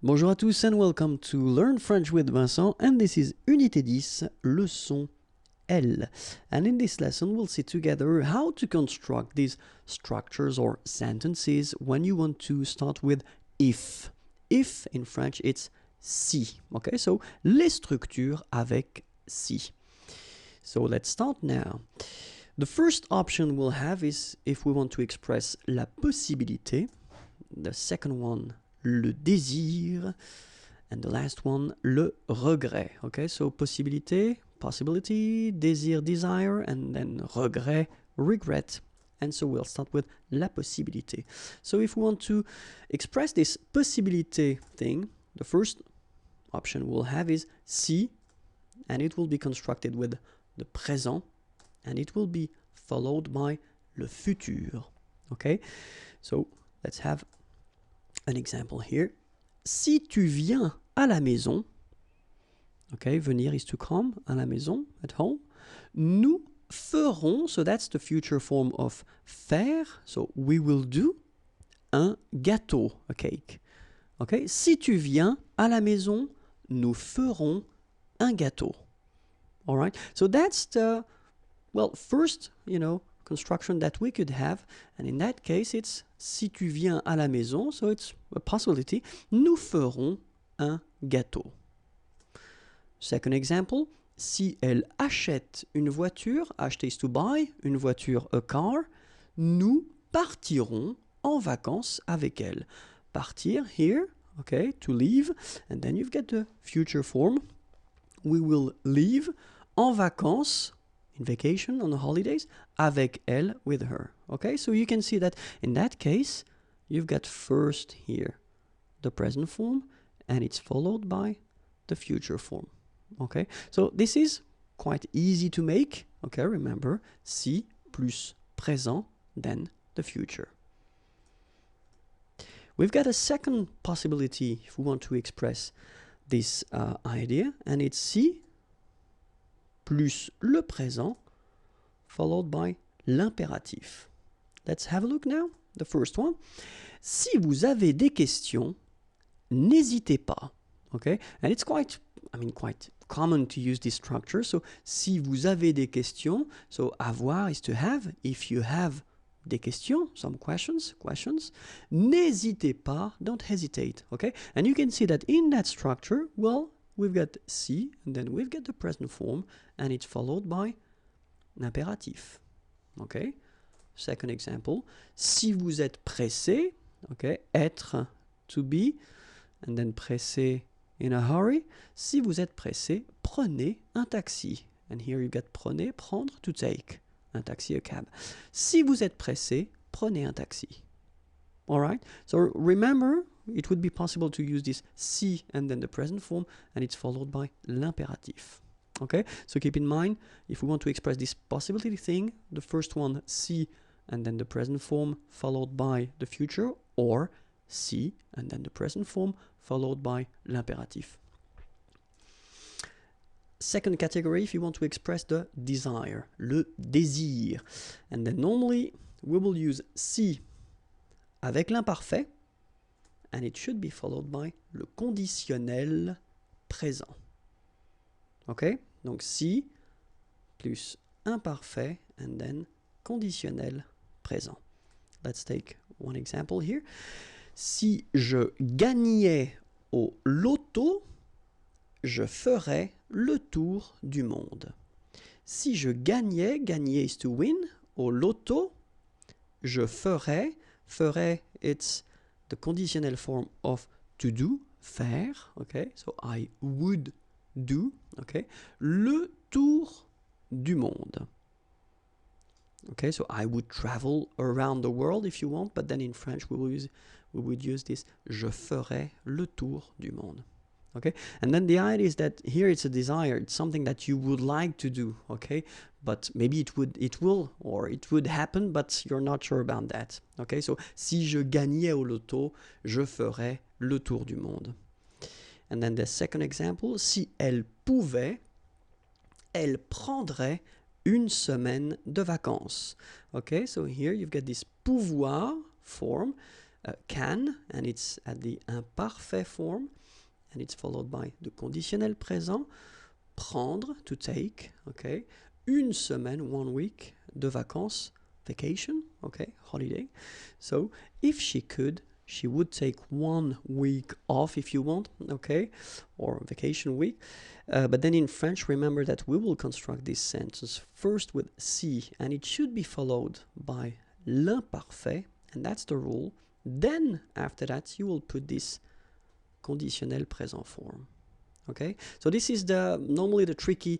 Bonjour à tous and welcome to Learn French with Vincent, and this is Unité 10, leçon L. And in this lesson we'll see together how to construct these structures or sentences when you want to start with if. If in French it's si. Okay, so les structures avec si. So let's start now. The first option we'll have is if we want to express la possibilité. The second one, le désir, and the last one, le regret. Okay, so possibilité, possibility, désir, desire, and then regret, regret. And so we'll start with la possibilité. So if we want to express this possibilité thing, the first option we'll have is si, and it will be constructed with the présent, and it will be followed by le futur. Okay, so let's have an example here. Si tu viens à la maison, okay, venir is to come, à la maison, at home, nous ferons, so that's the future form of faire, so we will do, un gâteau, a cake. Okay, si tu viens à la maison, nous ferons un gâteau. All right, so that's the, well, first, construction that we could have, and in that case it's si tu viens à la maison, so it's a possibility, nous ferons un gâteau. Second example, si elle achète une voiture, acheter is to buy, une voiture, a car, nous partirons en vacances avec elle. Partir here, okay, to leave, and then you've got the future form, we will leave en vacances, in vacation, on the holidays, avec elle, with her. Okay, so you can see that in that case, you've got first here the present form, and it's followed by the future form. Okay, so this is quite easy to make. Okay, remember, si plus présent, then the future. We've got a second possibility if we want to express this idea, and it's si plus le présent, followed by l'impératif. Let's have a look now. The first one. Si vous avez des questions, n'hésitez pas. Okay? And it's quite common to use this structure. So, si vous avez des questions, so avoir is to have. If you have des questions, some questions, n'hésitez pas, don't hesitate. Okay? And you can see that in that structure, well, we've got si, and then we've got the present form, and it's followed by l'impératif. Okay? Second example. Si vous êtes pressé, okay, être, to be, and then pressé, in a hurry. Si vous êtes pressé, prenez un taxi. And here you get prenez, prendre, to take. Un taxi, a cab. Si vous êtes pressé, prenez un taxi. All right? So remember, it would be possible to use this si and then the present form, and it's followed by l'impératif. Okay? So keep in mind, if we want to express this possibility thing, the first one, si, and then the present form followed by the future, or si, and then the present form followed by l'impératif. Second category, if you want to express the desire, le désir. And then normally, we will use si avec l'imparfait, and it should be followed by le conditionnel présent. Okay? Donc si plus imparfait and then conditionnel présent. Let's take one example here. Si je gagnais au loto, je ferais le tour du monde. Si je gagnais, gagner is to win, au loto, je ferais, it's the conditional form of to do, faire, okay? So I would do, okay? Le tour du monde. Okay, so I would travel around the world if you want, but then in French we would use this, je ferai le tour du monde. Okay, and then the idea is that here it's a desire, it's something that you would like to do, okay, but maybe it would happen, but you're not sure about that. Okay, so si je gagnais au loto, je ferais le tour du monde. And then the second example, si elle pouvait, elle prendrait une semaine de vacances. Okay, so here you've got this pouvoir form, can, and it's at the imparfait form, and it's followed by the conditionnel présent. Prendre, to take, okay. Une semaine, 1 week, de vacances, vacation, okay, holiday. So if she could, she would take 1 week off if you want, okay, or vacation week. But then in French, remember that we will construct this sentence first with si, and it should be followed by l'imparfait, and that's the rule. Then after that, you will put this conditionnel présent form. Okay, so this is normally the tricky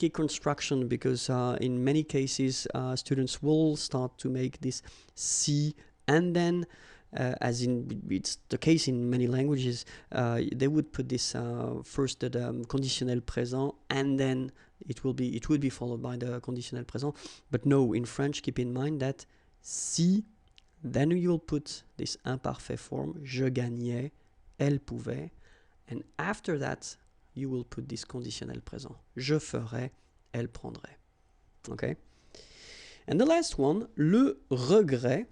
construction, because in many cases students will start to make this si, and then as in it's the case in many languages, they would put this first the conditionnel présent, and then it will be followed by the conditionnel présent. But no, in French, keep in mind that si, then you'll put this imparfait form, je gagnais, elle pouvait. And after that, you will put this conditionnel présent. Je ferai, elle prendrait. Okay? And the last one, le regret.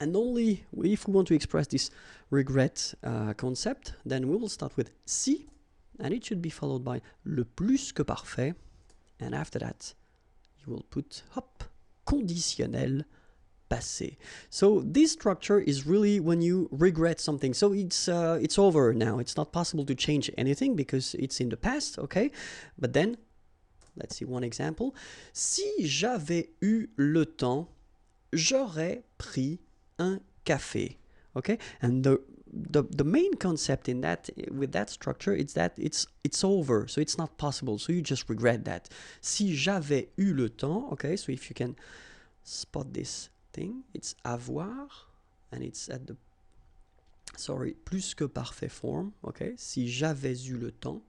And only if we want to express this regret concept, then we will start with si, and it should be followed by le plus que parfait. And after that, you will put, hop, conditionnel passé. So this structure is really when you regret something. So it's over now. It's not possible to change anything because it's in the past, okay? But then, let's see one example. Si j'avais eu le temps, j'aurais pris un café, okay? And the main concept in that, with that structure, is that it's over, so it's not possible. So you just regret that. Si j'avais eu le temps, okay? So if you can spot this thing, it's avoir, and it's at the plus que parfait form, okay? Si j'avais eu le temps,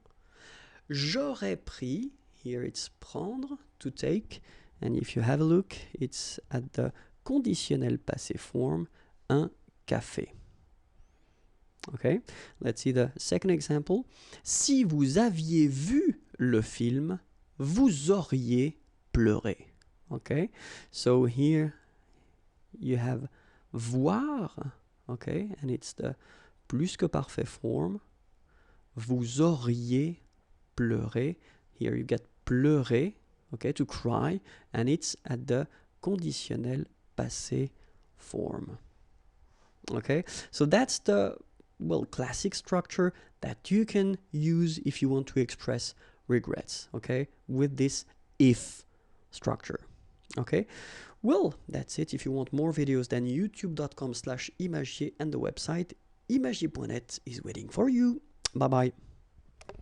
j'aurais pris, here it's prendre, to take, and if you have a look, it's at the conditionnel passé form, un café. Okay, let's see the second example. Si vous aviez vu le film, vous auriez pleuré. Okay, so here you have voir, okay, and it's the plus que parfait form. Vous auriez pleuré. Here you get pleurer, okay, to cry, and it's at the conditionnel passé form. Okay, so that's the classic structure that you can use if you want to express regrets, okay, with this if structure. Okay, well, that's it. If you want more videos, then youtube.com/imagier and the website imagier.net is waiting for you. Bye bye.